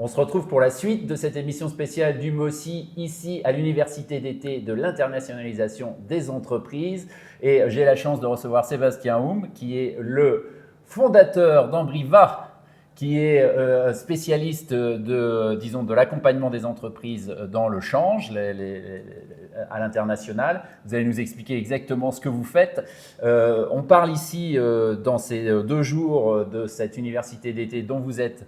On se retrouve pour la suite de cette émission spéciale du MOSI, ici à l'Université d'été de l'internationalisation des entreprises. Et j'ai la chance de recevoir Sébastien Houm, qui est le fondateur d'Ambriva, qui est spécialiste de l'accompagnement des entreprises dans le change à l'international. Vous allez nous expliquer exactement ce que vous faites. On parle ici, dans ces 2 jours de cette université d'été dont vous êtes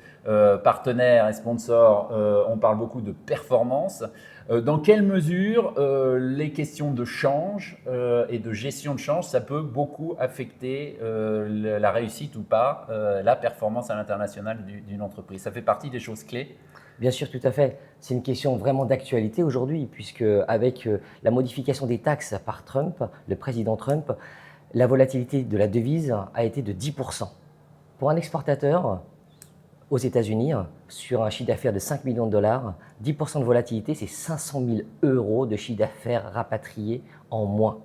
partenaire et sponsor, on parle beaucoup de performance. Dans quelle mesure les questions de change et de gestion de change, ça peut beaucoup affecter la réussite ou pas, la performance à l'international d'une entreprise? Ça fait partie des choses clés? Bien sûr, tout à fait. C'est une question vraiment d'actualité aujourd'hui, puisque avec la modification des taxes par Trump, le président Trump, la volatilité de la devise a été de 10%. Pour un exportateur, aux États-Unis, sur un chiffre d'affaires de 5 millions de dollars, 10% de volatilité, c'est 500 000 € de chiffre d'affaires rapatriés en moins.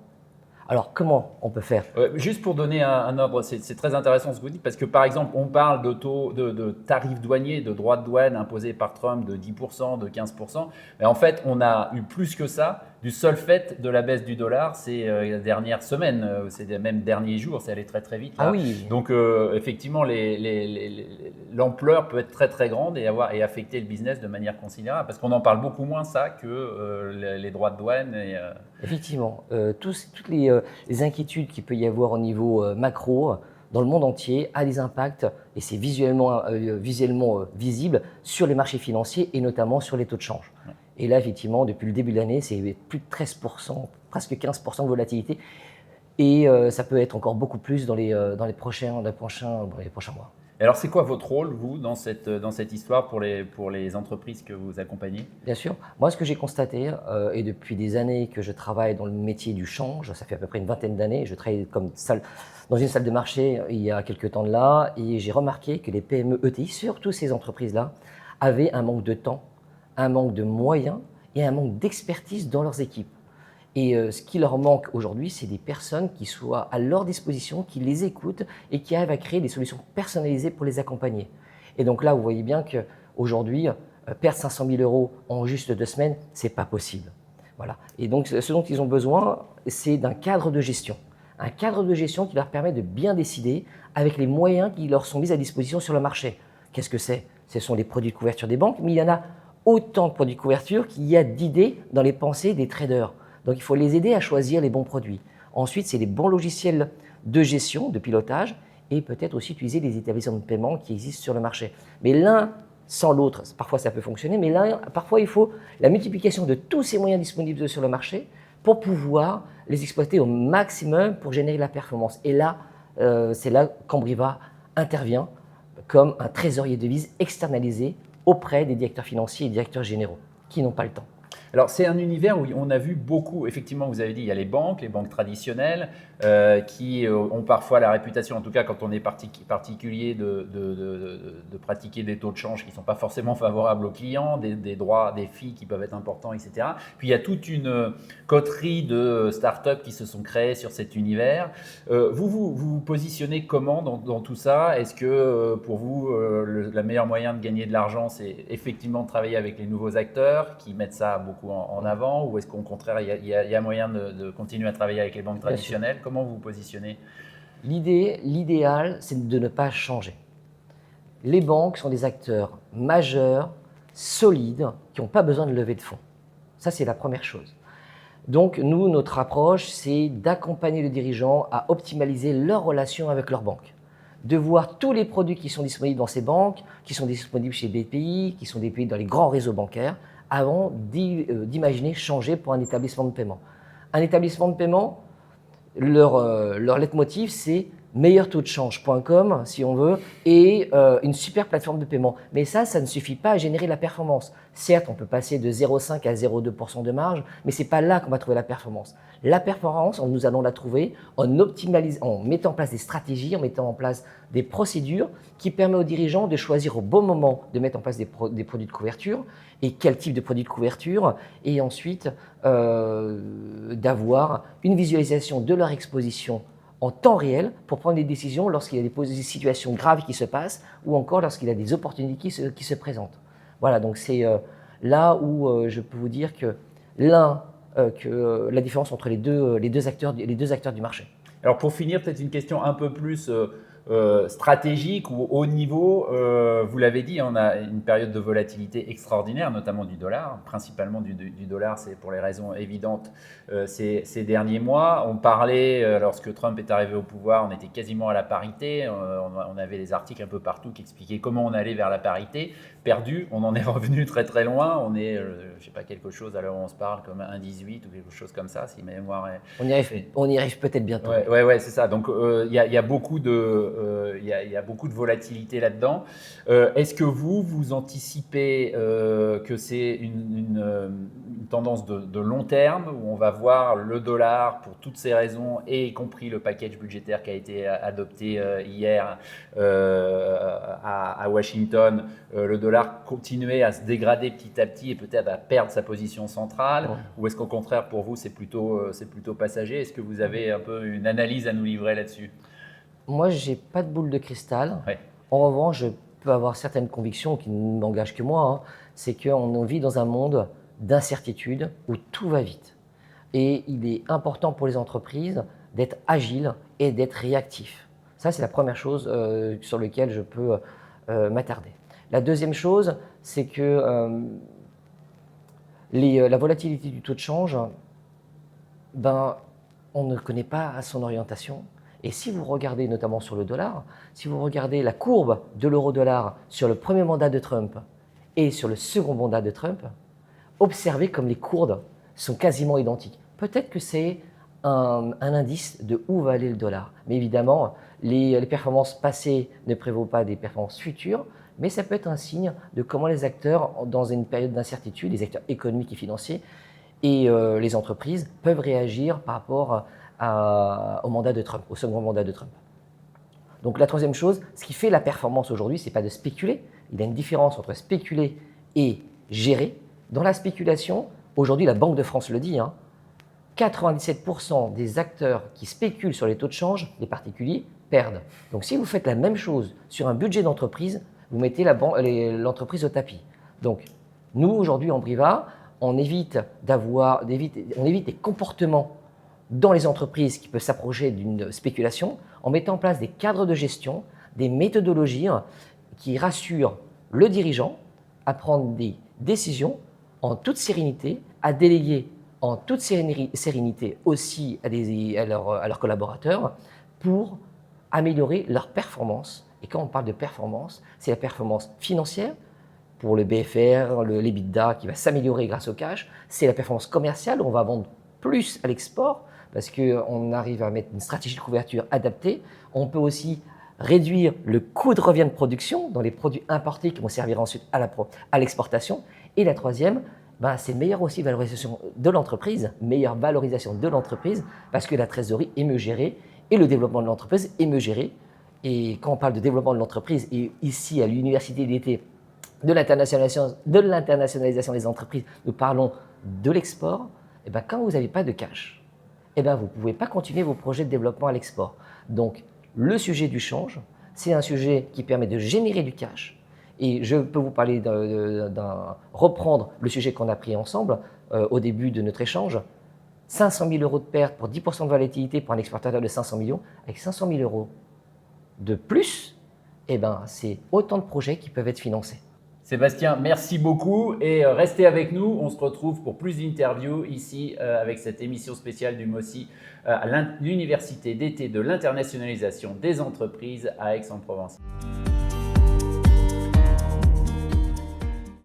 Alors, comment on peut faire? Juste pour donner un ordre, c'est très intéressant ce que vous dites, parce que par exemple, on parle de tarifs douaniers, de droits de douane imposés par Trump de 10%, de 15%. Mais en fait, on a eu plus que ça du seul fait de la baisse du dollar ces dernières semaines, ces même derniers jours, c'est allé très très vite là. Ah oui. Donc effectivement, l'ampleur peut être très très grande et affecter le business de manière considérable, parce qu'on en parle beaucoup moins ça que les droits de douane. Effectivement, toutes les inquiétudes qu'il peut y avoir au niveau macro dans le monde entier a des impacts, et c'est visuellement visible sur les marchés financiers et notamment sur les taux de change. Ouais. Et là, effectivement, depuis le début de l'année, c'est plus de 13%, presque 15% de volatilité, et ça peut être encore beaucoup plus dans les prochains mois. Alors, c'est quoi votre rôle, vous, dans cette histoire pour les entreprises que vous accompagnez? Bien sûr. Moi, ce que j'ai constaté, et depuis des années que je travaille dans le métier du change, ça fait à peu près une vingtaine d'années, je travaille dans une salle de marché il y a quelques temps de là, et j'ai remarqué que les PME ETI, surtout ces entreprises-là, avaient un manque de temps, un manque de moyens et un manque d'expertise dans leurs équipes. Et ce qui leur manque aujourd'hui, c'est des personnes qui soient à leur disposition, qui les écoutent et qui arrivent à créer des solutions personnalisées pour les accompagner. Et donc là, vous voyez bien qu'aujourd'hui, perdre 500 000 € en juste 2 semaines, ce n'est pas possible. Voilà. Et donc, ce dont ils ont besoin, c'est d'un cadre de gestion. Un cadre de gestion qui leur permet de bien décider avec les moyens qui leur sont mis à disposition sur le marché. Qu'est-ce que c'est? Ce sont les produits de couverture des banques, mais il y en a autant de produits de couverture qu'il y a d'idées dans les pensées des traders. Donc, il faut les aider à choisir les bons produits. Ensuite, c'est les bons logiciels de gestion, de pilotage, et peut-être aussi utiliser les établissements de paiement qui existent sur le marché. Mais l'un sans l'autre, parfois ça peut fonctionner, mais parfois il faut la multiplication de tous ces moyens disponibles sur le marché pour pouvoir les exploiter au maximum pour générer la performance. Et là, c'est là qu'Ambriva intervient comme un trésorier de devises externalisé auprès des directeurs financiers et directeurs généraux qui n'ont pas le temps. Alors, c'est un univers où on a vu beaucoup, effectivement, vous avez dit, il y a les banques traditionnelles, qui ont parfois la réputation, en tout cas quand on est particulier, de pratiquer des taux de change qui ne sont pas forcément favorables aux clients, des droits, des fees qui peuvent être importants, etc. Puis il y a toute une coterie de startups qui se sont créées sur cet univers. Vous positionnez comment dans tout ça? Est-ce que pour vous, le meilleur moyen de gagner de l'argent, c'est effectivement de travailler avec les nouveaux acteurs qui mettent ça beaucoup en avant, ou est-ce qu'au contraire, il y a moyen de continuer à travailler avec les banques traditionnelles? Comment vous vous positionnez? L'idéal, c'est de ne pas changer. Les banques sont des acteurs majeurs, solides, qui n'ont pas besoin de lever de fonds. Ça, c'est la première chose. Donc, nous, notre approche, c'est d'accompagner les dirigeants à optimaliser leur relation avec leur banque, de voir tous les produits qui sont disponibles dans ces banques, qui sont disponibles chez BPI, qui sont disponibles dans les grands réseaux bancaires, avant d'imaginer changer pour un établissement de paiement. Un établissement de paiement, leur leitmotiv, c'est meilleurtauxdechange.com, si on veut, et une super plateforme de paiement. Mais ça ne suffit pas à générer la performance. Certes, on peut passer de 0,5 à 0,2% de marge, mais ce n'est pas là qu'on va trouver la performance. La performance, nous allons la trouver en mettant en place des stratégies, en mettant en place des procédures qui permettent aux dirigeants de choisir au bon moment de mettre en place des produits de couverture, et quel type de produit de couverture, et ensuite d'avoir une visualisation de leur exposition en temps réel pour prendre des décisions lorsqu'il y a des situations graves qui se passent ou encore lorsqu'il y a des opportunités qui se présentent. Voilà, donc c'est là où je peux vous dire que la différence entre les deux acteurs du marché. Alors pour finir, peut-être une question un peu plus stratégique ou haut niveau. Vous l'avez dit, on a une période de volatilité extraordinaire, notamment du dollar, principalement du dollar, c'est pour les raisons évidentes ces derniers mois. On parlait, lorsque Trump est arrivé au pouvoir, on était quasiment à la parité. On avait des articles un peu partout qui expliquaient comment on allait vers la parité. Perdu, on en est revenu très très loin. On est, je ne sais pas, quelque chose, à l'heure où on se parle, comme 1,18 ou quelque chose comme ça, si ma mémoire est… On y arrive peut-être bientôt. Ouais, c'est ça. Donc, il y a beaucoup de volatilité là-dedans. Est-ce que vous anticipez que c'est une tendance de long terme où on va voir le dollar, pour toutes ces raisons, et y compris le package budgétaire qui a été adopté hier à Washington, le dollar continuer à se dégrader petit à petit et peut-être à perdre sa position centrale? Ouais. Ou est-ce qu'au contraire, pour vous, c'est plutôt passager? Est-ce que vous avez un peu une analyse à nous livrer là-dessus? Moi, j'ai pas de boule de cristal. Ouais. En revanche, je peux avoir certaines convictions qui ne m'engagent que moi. C'est qu'on vit dans un monde d'incertitude où tout va vite. Et il est important pour les entreprises d'être agiles et d'être réactifs. Ça, c'est la première chose sur laquelle je peux m'attarder. La deuxième chose, c'est que la volatilité du taux de change, on ne connaît pas son orientation. Et si vous regardez notamment sur le dollar, si vous regardez la courbe de l'euro-dollar sur le premier mandat de Trump et sur le second mandat de Trump, observez comme les courbes sont quasiment identiques. Peut-être que c'est un indice de où va aller le dollar. Mais évidemment, les performances passées ne prévaut pas des performances futures, mais ça peut être un signe de comment les acteurs, dans une période d'incertitude, les acteurs économiques et financiers, et les entreprises peuvent réagir par rapport au mandat de Trump, au second mandat de Trump. Donc la troisième chose, ce qui fait la performance aujourd'hui, ce n'est pas de spéculer. Il y a une différence entre spéculer et gérer. Dans la spéculation, aujourd'hui la Banque de France le dit, 97% des acteurs qui spéculent sur les taux de change, les particuliers, perdent. Donc si vous faites la même chose sur un budget d'entreprise, vous mettez l'entreprise au tapis. Donc nous, aujourd'hui en Briva, on évite des comportements dans les entreprises qui peuvent s'approcher d'une spéculation en mettant en place des cadres de gestion, des méthodologies qui rassurent le dirigeant à prendre des décisions en toute sérénité, à déléguer en toute sérénité aussi à leurs collaborateurs pour améliorer leur performance. Et quand on parle de performance, c'est la performance financière pour le BFR, l'EBITDA qui va s'améliorer grâce au cash. C'est la performance commerciale, on va vendre plus à l'export parce qu'on arrive à mettre une stratégie de couverture adaptée. On peut aussi réduire le coût de revient de production dans les produits importés qui vont servir ensuite à l'exportation. Et la troisième, c'est meilleure aussi valorisation de l'entreprise, parce que la trésorerie est mieux gérée et le développement de l'entreprise est mieux géré. Et quand on parle de développement de l'entreprise, et ici à l'université d'été de l'internationalisation des entreprises, nous parlons de l'export. Et quand vous n'avez pas de cash, vous ne pouvez pas continuer vos projets de développement à l'export. Donc, le sujet du change, c'est un sujet qui permet de générer du cash. Et je peux vous parler reprendre le sujet qu'on a pris ensemble au début de notre échange. 500 000 euros de perte pour 10% de volatilité pour un exportateur de 500 millions. Avec 500 000 euros de plus, c'est autant de projets qui peuvent être financés. Sébastien, merci beaucoup et restez avec nous. On se retrouve pour plus d'interviews ici avec cette émission spéciale du MOSI à l'Université d'été de l'internationalisation des entreprises à Aix-en-Provence.